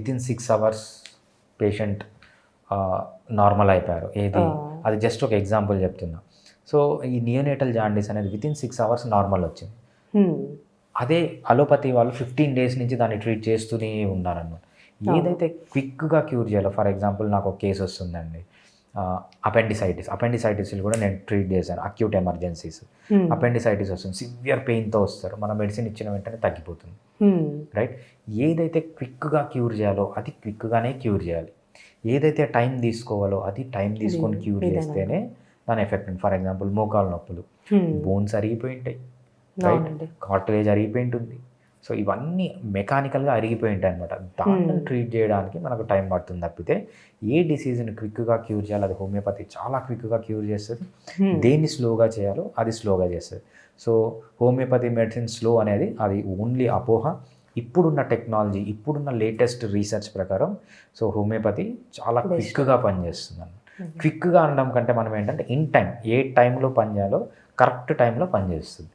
Within 6 hours patient normal అయిపోయారు. ఏది అది జస్ట్ ఒక ఎగ్జాంపుల్ చెప్తున్నా. సో ఈ నియోనేటల్ జాండీస్ అనేది వితిన్ 6 అవర్స్ నార్మల్ వచ్చింది. అదే అలోపతి వాళ్ళు 15 డేస్ నుంచి దాన్ని ట్రీట్ చేస్తూనే ఉన్నారన్నమాట. ఏదైతే క్విక్గా క్యూర్ చేయాలో, ఫర్ ఎగ్జాంపుల్ నాకు ఒక కేసు వస్తుందండి, అపెండిసైటిస్ కూడా నేను ట్రీట్ చేశాను. అక్యూట్ ఎమర్జెన్సీస్ అపెండిసైటిస్ వస్తుంది, సివియర్ పెయిన్తో వస్తారు, మన మెడిసిన్ ఇచ్చిన వెంటనే తగ్గిపోతుంది, రైట్. ఏదైతే క్విక్గా క్యూర్ చేయాలో అది క్విక్గానే క్యూర్ చేయాలి. ఏదైతే టైం తీసుకోవాలో అది టైం తీసుకొని క్యూర్ చేస్తేనే దాని ఎఫెక్ట్ ఉంది. ఫర్ ఎగ్జాంపుల్ మోకాలు నొప్పులు, బోన్స్ అరిగిపోయి ఉంటాయి, రైట్, కార్టిలేజ్ అరిగిపోయి ఉంటుంది. సో ఇవన్నీ మెకానికల్గా అరిగిపోయి ఉంటాయి అనమాట. దాన్ని ట్రీట్ చేయడానికి మనకు టైం పడుతుంది తప్పితే ఏ డిసీజ్ని క్విక్గా క్యూర్ చేయాలో అది హోమియోపతి చాలా క్విక్గా క్యూర్ చేస్తుంది. దేన్ని స్లోగా చేయాలో అది స్లోగా చేస్తుంది. సో హోమియోపతి మెడిసిన్ స్లో అనేది అది ఓన్లీ అపోహ. ఇప్పుడున్న టెక్నాలజీ, ఇప్పుడున్న లేటెస్ట్ రీసెర్చ్ ప్రకారం సో హోమియోపతి చాలా క్విక్గా పనిచేస్తుంది అన్నమాట. క్విక్గా అనడం కంటే మనం ఏంటంటే ఇన్ టైం, ఏ టైంలో పని చేయాలో కరెక్ట్ టైంలో పనిచేస్తుంది.